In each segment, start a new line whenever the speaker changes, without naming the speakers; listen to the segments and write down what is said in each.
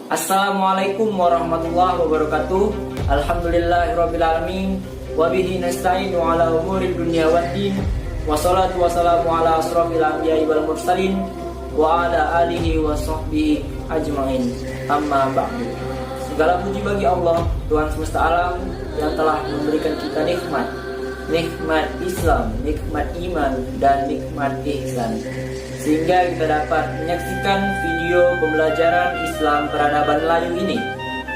Assalamualaikum warahmatullahi wabarakatuh. Alhamdulillahirrabbilalamin. Wabihi nasta'inu ala umuri dunia waddin. Wassalatu wassalamu ala asrafil anbiya'i wal mursalin wa ala alihi wa sahbihi ajma'in. Amma ba'du. Segala puji bagi Allah, Tuhan semesta alam, yang telah memberikan kita nikmat Islam, nikmat iman, dan nikmat ihsan, sehingga kita dapat menyaksikan video pembelajaran Islam peradaban Melayu ini.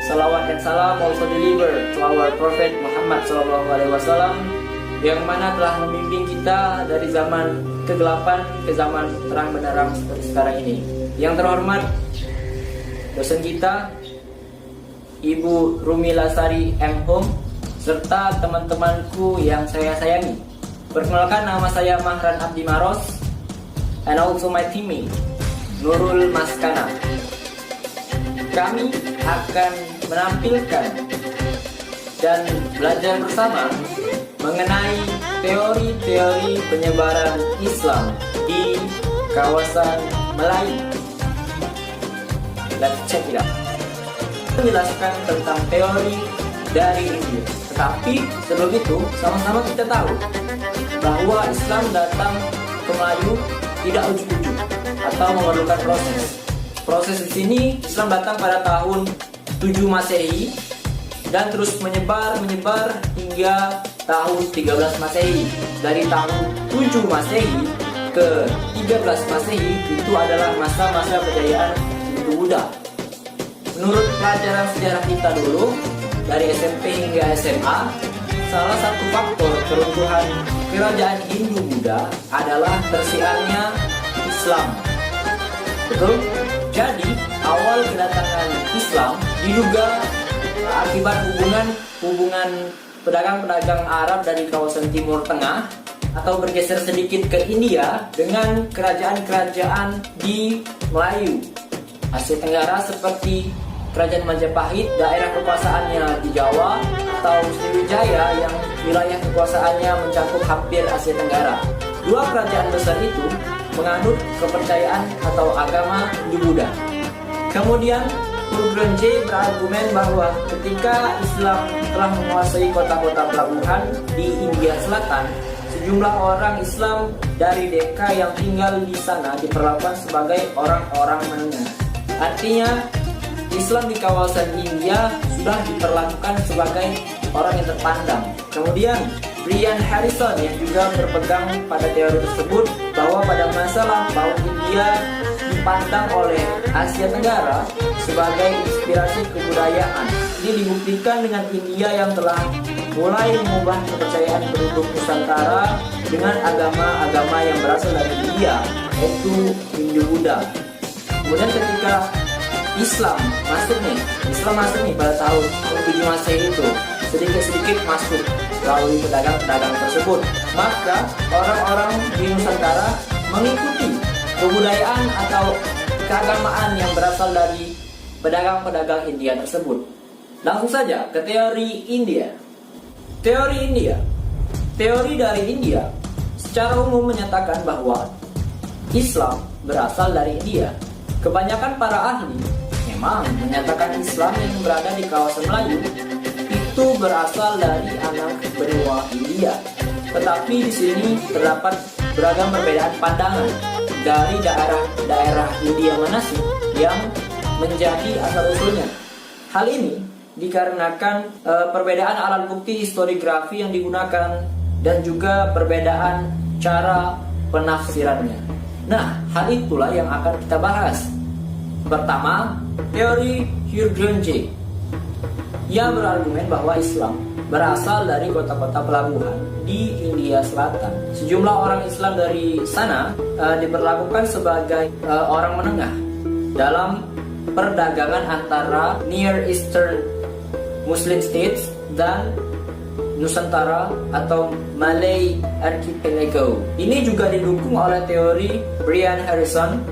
Salawat dan salam also delivered to our Prophet Muhammad SAW, yang mana telah membimbing kita dari zaman kegelapan ke zaman terang benderang seperti sekarang ini. Yang terhormat dosen kita Ibu Rumi Lasari M. Hum, serta teman-temanku yang saya sayangi. Perkenalkan, nama saya Mahran Abdi Maros, and also my teammate Nurul Maskana. Kami akan menampilkan dan belajar bersama mengenai teori-teori penyebaran Islam di kawasan Melayu. Let's check it out. Menjelaskan tentang teori dari India. Tetapi sebelum itu, sama-sama kita tahu bahwa Islam datang ke Melayu tidak ujuk-ujuk atau memerlukan proses. Proses di sini Islam datang pada tahun 7 Masehi dan terus menyebar hingga tahun 13 Masehi. Dari tahun 7 Masehi ke 13 Masehi itu adalah masa-masa kejayaan Hindu Buddha. Menurut pelajaran sejarah kita dulu, dari SMP hingga SMA, salah satu faktor keruntuhan kerajaan Hindu Buddha adalah tersiarnya Islam. Betul? Jadi, awal kedatangan Islam diduga akibat hubungan pedagang-pedagang Arab dari kawasan Timur Tengah atau bergeser sedikit ke India dengan kerajaan-kerajaan di Melayu, Asia Tenggara, seperti Kerajaan Majapahit, daerah kekuasaannya di Jawa, atau Sriwijaya yang wilayah kekuasaannya mencakup hampir Asia Tenggara. Dua kerajaan besar itu menganut kepercayaan atau agama Hindu Buddha. Kemudian Urgenje berargumen bahwa ketika Islam telah menguasai kota-kota pelabuhan di India Selatan, sejumlah orang Islam dari Decca yang tinggal di sana diperlakukan sebagai orang-orang menengah. Artinya, Islam di kawasan India sudah diperlakukan sebagai orang yang terpandang. Kemudian Brian Harrison yang juga berpegang pada teori tersebut bahwa pada masa lampau India dipandang oleh Asia Tenggara sebagai inspirasi kebudayaan. Ini dibuktikan dengan India yang telah mulai mengubah kepercayaan penduduk Nusantara dengan agama-agama yang berasal dari India, yaitu Hindu Buddha. Kemudian ketika Islam masuk nih pada tahun 7 Masehi itu, sedikit-sedikit masuk melalui pedagang-pedagang tersebut. Maka orang-orang di Nusantara mengikuti kebudayaan atau keagamaan yang berasal dari pedagang-pedagang India tersebut. Langsung saja ke teori India. Teori dari India secara umum menyatakan bahwa Islam berasal dari India. Kebanyakan para ahli memang menyatakan Islam yang berada di kawasan Melayu itu berasal dari anak benua India. Tetapi di sini terdapat beragam perbedaan pandangan dari daerah India mana sih yang menjadi asal-usulnya. Hal ini dikarenakan perbedaan alat bukti historiografi yang digunakan dan juga perbedaan cara penafsirannya. Nah, hal itulah yang akan kita bahas. Pertama, teori Urgenje. Ia berargumen bahwa Islam berasal dari kota-kota pelabuhan di India Selatan. Sejumlah orang Islam dari sana diperlakukan sebagai orang menengah dalam perdagangan antara Near Eastern Muslim States dan Nusantara atau Malay Archipelago. Ini juga didukung oleh teori Brian Harrison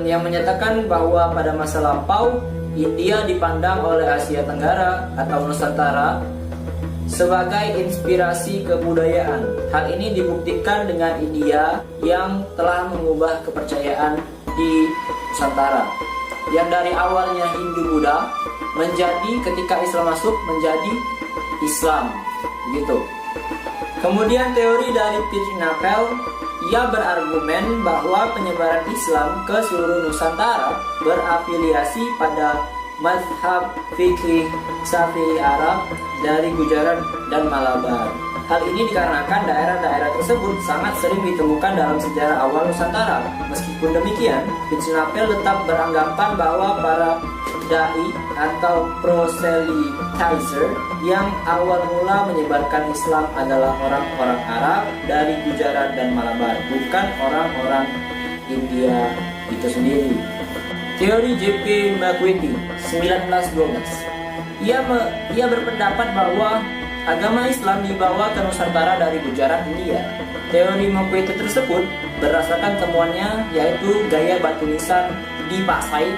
yang menyatakan bahwa pada masa lampau India dipandang oleh Asia Tenggara atau Nusantara sebagai inspirasi kebudayaan. Hal ini dibuktikan dengan India yang telah mengubah kepercayaan di Nusantara. yang dari awalnya Hindu-Buddha menjadi ketika Islam masuk menjadi Islam, gitu. Kemudian teori dari Pierre Napel, ia berargumen bahwa penyebaran Islam ke seluruh Nusantara berafiliasi pada mazhab fikih Syafi'i Arab dari Gujarat dan Malabar. Hal ini dikarenakan daerah-daerah tersebut sangat sering ditemukan dalam sejarah awal Nusantara. Meskipun demikian, Pierre Napel tetap beranggapan bahwa para dai atau proselytizer yang awal mula menyebarkan Islam adalah orang-orang Arab dari Gujarat dan Malabar, bukan orang-orang India itu sendiri. Teori J.P. McVitie 1912. Ia berpendapat bahwa agama Islam dibawa ke Nusantara dari Gujarat, India. Teori McVitie tersebut berdasarkan temuannya, yaitu gaya batu nisan di Pasai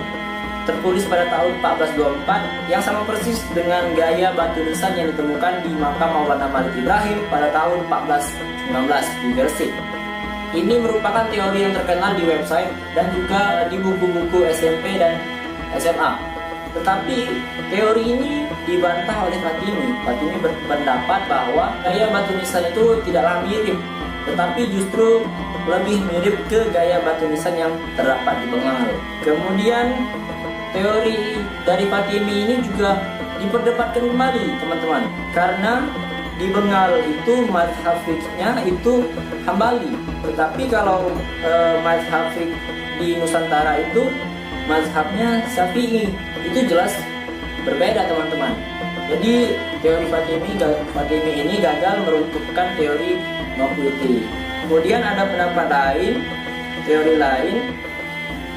tertulis pada tahun 1424 yang sama persis dengan gaya batu nisan yang ditemukan di makam Maulana Malik Ibrahim pada tahun 1419 di Gresik. Ini merupakan teori yang terkenal di website dan juga di buku-buku SMP dan SMA. Tetapi teori ini dibantah oleh Fatimi. Fatimi berpendapat bahwa gaya batu nisan itu tidaklah mirip, tetapi justru lebih mirip ke gaya batu nisan yang terdapat di Bengal. Kemudian teori dari Fatimi ini juga diperdebatkan kembali, teman-teman, karena di Bengal itu mazhab fikihnya itu Hambali, tetapi kalau mazhab fikih di Nusantara itu mazhabnya Syafi'i. Itu jelas berbeda, teman-teman. Jadi teori Fatimi ini gagal meruntuhkan teori McVitie. Kemudian ada pendapat lain, teori lain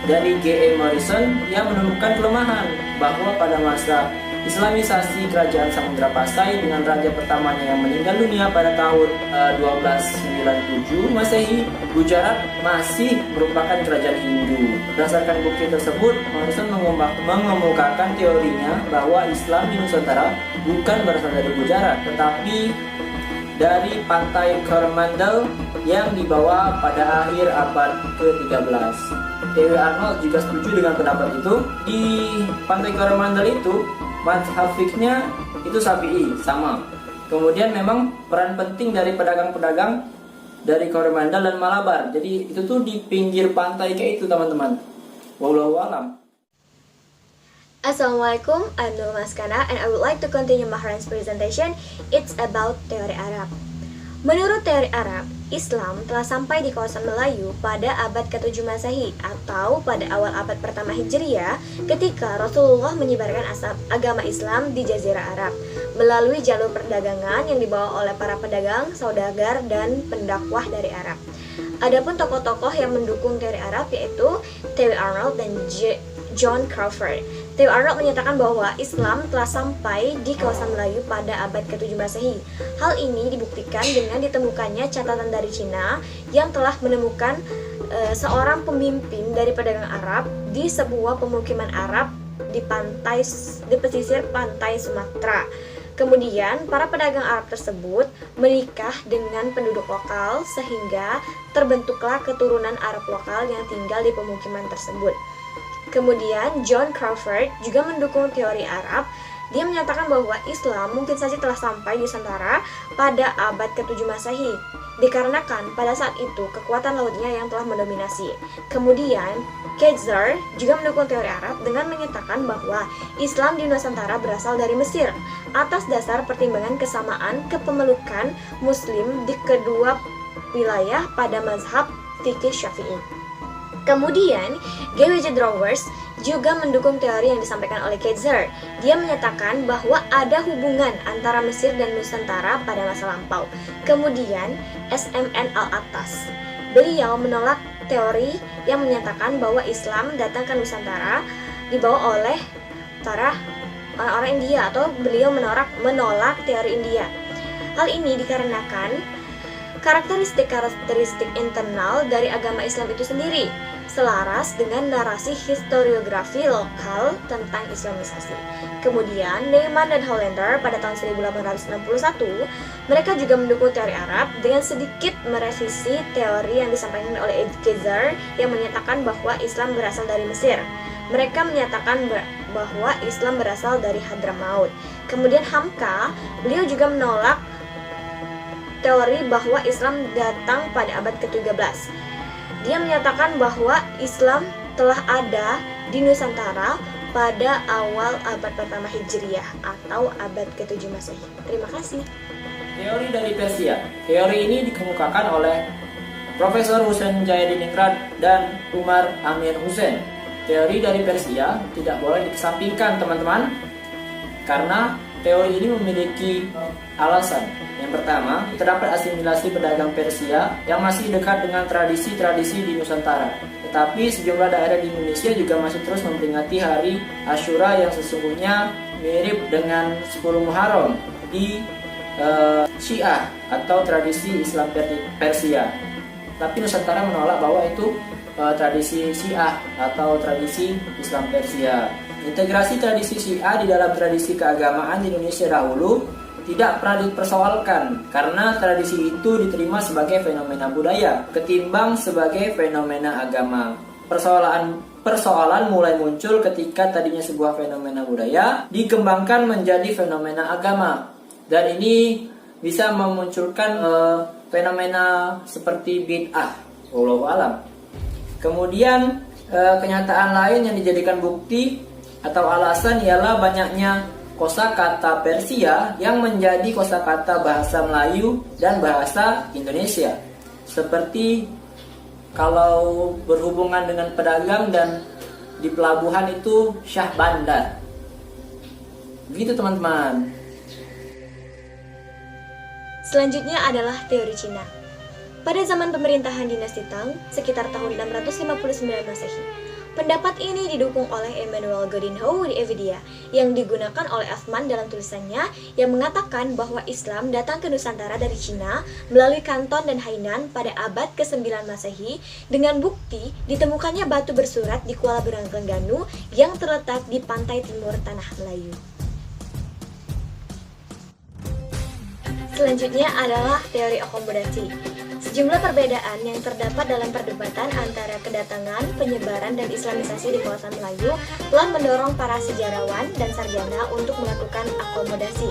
dari G.E. Morrison yang menemukan kelemahan bahwa pada masa Islamisasi kerajaan Samudra Pasai dengan raja pertamanya yang meninggal dunia pada tahun 1297 Masehi, Gujarat masih merupakan kerajaan Hindu. Berdasarkan bukti tersebut, Morrison mengemukakan teorinya bahwa Islam di Nusantara bukan berasal dari Gujarat, tetapi dari pantai Coromandel yang dibawa pada akhir abad ke-13. T.W. Arnold juga setuju dengan pendapat itu. Di pantai Coromandel itu mazhab fikihnya itu Syafi'i, sama. Kemudian memang peran penting dari pedagang-pedagang dari Coromandel dan Malabar. Jadi itu tuh di pinggir pantai kayak itu, teman-teman. Wallahu a'lam.
Assalamualaikum, I'm Nur Maskana and I would like to continue Mahran's presentation. It's about teori Arab. Menurut teori Arab, Islam telah sampai di kawasan Melayu pada abad ke-7 Masehi atau pada awal abad pertama Hijriah ketika Rasulullah menyebarkan agama Islam di Jazirah Arab melalui jalur perdagangan yang dibawa oleh para pedagang, saudagar, dan pendakwah dari Arab. Adapun tokoh-tokoh yang mendukung teori Arab yaitu T.W. Arnold dan John Crawford. T.W. Arnold menyatakan bahwa Islam telah sampai di kawasan Melayu pada abad ke-7 Masehi. Hal ini dibuktikan dengan ditemukannya catatan dari Cina yang telah menemukan seorang pemimpin dari pedagang Arab di sebuah pemukiman Arab di pesisir pantai Sumatera. Kemudian, para pedagang Arab tersebut menikah dengan penduduk lokal sehingga terbentuklah keturunan Arab lokal yang tinggal di pemukiman tersebut. Kemudian John Crawford juga mendukung teori Arab. Dia menyatakan bahwa Islam mungkin saja telah sampai di Nusantara pada abad ke-7 Masehi, dikarenakan pada saat itu kekuatan lautnya yang telah mendominasi. Kemudian Kaiser juga mendukung teori Arab dengan menyatakan bahwa Islam di Nusantara berasal dari Mesir atas dasar pertimbangan kesamaan kepemilikan Muslim di kedua wilayah pada mazhab fikih Syafi'i. Kemudian, G.W.J. Drawers juga mendukung teori yang disampaikan oleh Kaiser. Dia menyatakan bahwa ada hubungan antara Mesir dan Nusantara pada masa lampau. Kemudian, S.M.N. Al-Attas. Beliau menolak teori yang menyatakan bahwa Islam datang ke Nusantara dibawa oleh para orang-orang India, atau beliau menolak teori India. Hal ini dikarenakan karakteristik internal dari agama Islam itu sendiri selaras dengan narasi historiografi lokal tentang Islamisasi. Kemudian Neyman dan Hollander pada tahun 1861 mereka juga mendukung teori Arab dengan sedikit merevisi teori yang disampaikan oleh Kaiser yang menyatakan bahwa Islam berasal dari Mesir. Mereka menyatakan bahwa Islam berasal dari Hadramaut. Kemudian Hamka, beliau juga menolak teori bahwa Islam datang pada abad ke-13. Dia menyatakan bahwa Islam telah ada di Nusantara pada awal abad pertama Hijriah atau abad ke-7 Masehi. Terima kasih.
Teori dari Persia. Teori ini dikemukakan oleh Profesor Husain Jayadiningrat dan Umar Amir Hussein. Teori dari Persia tidak boleh dikesampingkan, teman-teman, karena teori ini memiliki alasan. Yang pertama, terdapat asimilasi pedagang Persia yang masih dekat dengan tradisi-tradisi di Nusantara. Tetapi sejumlah daerah di Indonesia juga masih terus memperingati hari Asyura yang sesungguhnya mirip dengan 10 Muharram di Syiah atau tradisi Islam Persia. Tapi Nusantara menolak bahwa itu tradisi Syiah atau tradisi Islam Persia. Integrasi tradisi Syiah di dalam tradisi keagamaan di Indonesia dahulu tidak pernah dipersoalkan karena tradisi itu diterima sebagai fenomena budaya ketimbang sebagai fenomena agama. Persoalan mulai muncul ketika tadinya sebuah fenomena budaya dikembangkan menjadi fenomena agama, dan ini bisa memunculkan fenomena seperti bid'ah. Wallahu alam. Kemudian kenyataan lain yang dijadikan bukti atau alasan ialah banyaknya kosakata Persia yang menjadi kosakata bahasa Melayu dan bahasa Indonesia. Seperti kalau berhubungan dengan pedagang dan di pelabuhan itu Syah Bandar. Begitu, teman-teman.
Selanjutnya adalah teori Cina. Pada zaman pemerintahan dinasti Tang, sekitar tahun 659 Masehi, pendapat ini didukung oleh Emmanuel Godinho di Evidia, yang digunakan oleh Athman dalam tulisannya yang mengatakan bahwa Islam datang ke Nusantara dari Cina melalui Kanton dan Hainan pada abad ke-9 Masehi dengan bukti ditemukannya batu bersurat di Kuala Terengganu yang terletak di pantai timur Tanah Melayu. Selanjutnya adalah teori akomodasi. Sejumlah perbedaan yang terdapat dalam perdebatan antara kedatangan, penyebaran, dan islamisasi di kawasan Melayu telah mendorong para sejarawan dan sarjana untuk melakukan akomodasi.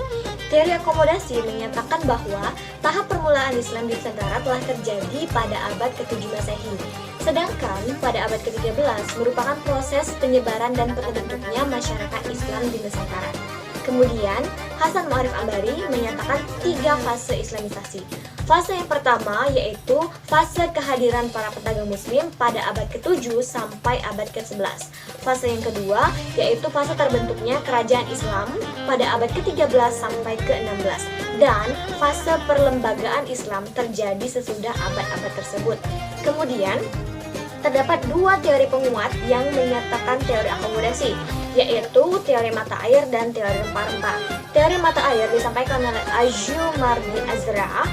Teori akomodasi menyatakan bahwa tahap permulaan Islam di Nusantara telah terjadi pada abad ke-7 Masehi. Sedangkan pada abad ke-13 merupakan proses penyebaran dan terbentuknya masyarakat Islam di Nusantara. Kemudian, Hasan Ma'arif Ambari menyatakan 3 fase islamisasi. Fase yang pertama yaitu fase kehadiran para pedagang muslim pada abad ke-7 sampai abad ke-11. Fase yang kedua yaitu fase terbentuknya kerajaan Islam pada abad ke-13 sampai ke-16. Dan fase perlembagaan Islam terjadi sesudah abad-abad tersebut. Kemudian, terdapat 2 teori penguat yang menyatakan teori akomodasi, yaitu teori mata air dan teori rempah-rempah. Teori mata air disampaikan oleh Ajumardi Azra.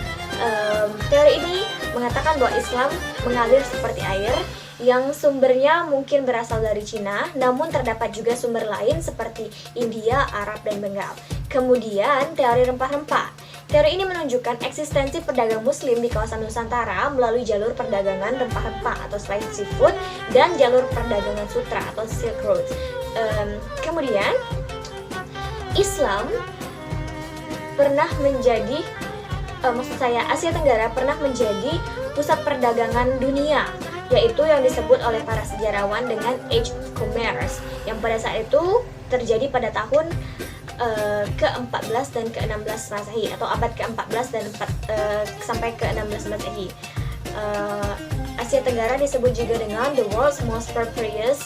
Teori ini mengatakan bahwa Islam mengalir seperti air yang sumbernya mungkin berasal dari Cina, namun terdapat juga sumber lain seperti India, Arab, dan Bengal. Kemudian teori rempah-rempah. Teori ini menunjukkan eksistensi pedagang muslim di kawasan Nusantara melalui jalur perdagangan rempah-rempah atau spicy food dan jalur perdagangan sutra atau Silk Road. Kemudian Islam pernah menjadi Asia Tenggara pernah menjadi pusat perdagangan dunia, yaitu yang disebut oleh para sejarawan dengan Age of Commerce, yang pada saat itu terjadi pada tahun ke-14 dan ke-16 Masehi atau abad ke-14 dan sampai ke-16 Masehi. Asia Tenggara disebut juga dengan the world's most prosperous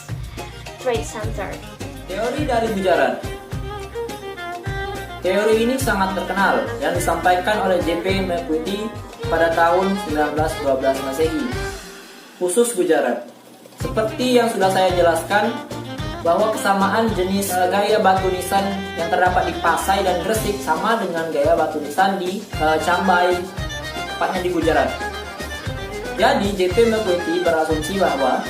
trade center.
Teori dari Gujarat. Teori ini sangat terkenal yang disampaikan oleh J.P. McQuitty pada tahun 1912 Masehi, khusus Gujarat. Seperti yang sudah saya jelaskan, bahwa kesamaan jenis gaya batu nisan yang terdapat di Pasai dan Gresik sama dengan gaya batu nisan di Cambai, tepatnya di Gujarat. Jadi J.P. McQuitty berasumsi bahwa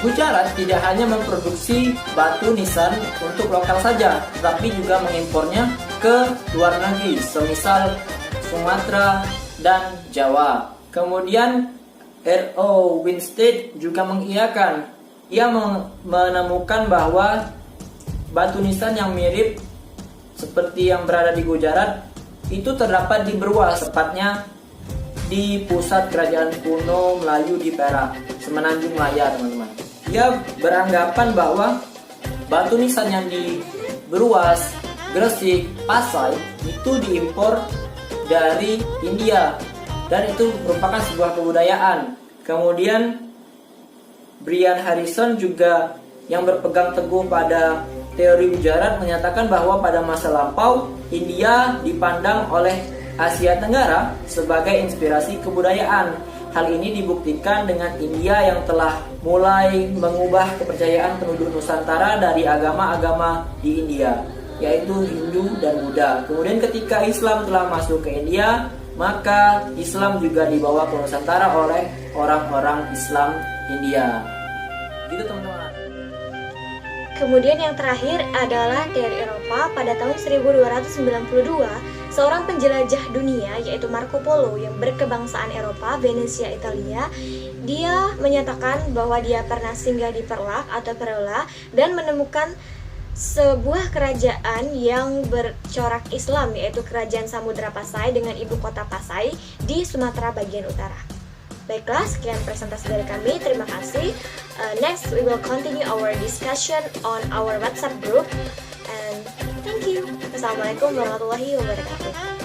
Gujarat tidak hanya memproduksi batu nisan untuk lokal saja, tetapi juga mengimpornya ke luar negeri, semisal Sumatera dan Jawa. Kemudian R.O. Winstead juga mengiyakan ia menemukan bahwa batu nisan yang mirip seperti yang berada di Gujarat itu terdapat di Berwas, tepatnya di pusat kerajaan kuno Melayu di Perak, Semenanjung Malaya, teman-teman. Ia beranggapan bahwa batu nisan yang di Berwas, Gresik, Pasai itu diimpor dari India dan itu merupakan sebuah kebudayaan. Kemudian Brian Harrison juga yang berpegang teguh pada teori Gujarat menyatakan bahwa pada masa lampau India dipandang oleh Asia Tenggara sebagai inspirasi kebudayaan. Hal ini dibuktikan dengan India yang telah mulai mengubah kepercayaan penduduk Nusantara dari agama-agama di India, yaitu Hindu dan Buddha. Kemudian ketika Islam telah masuk ke India, maka Islam juga dibawa ke Nusantara oleh orang-orang Islam India. Gitu teman-teman.
Kemudian yang terakhir adalah teori Eropa. Pada tahun 1292, seorang penjelajah dunia yaitu Marco Polo yang berkebangsaan Eropa, Venesia, Italia, dia menyatakan bahwa dia pernah singgah di Perlak atau Perula dan menemukan sebuah kerajaan yang bercorak Islam, yaitu Kerajaan Samudra Pasai dengan ibu kota Pasai di Sumatera bagian utara. Baiklah, sekian presentasi dari kami. Terima kasih. Next, we will continue our discussion on our WhatsApp group. And thank you. Assalamualaikum warahmatullahi wabarakatuh.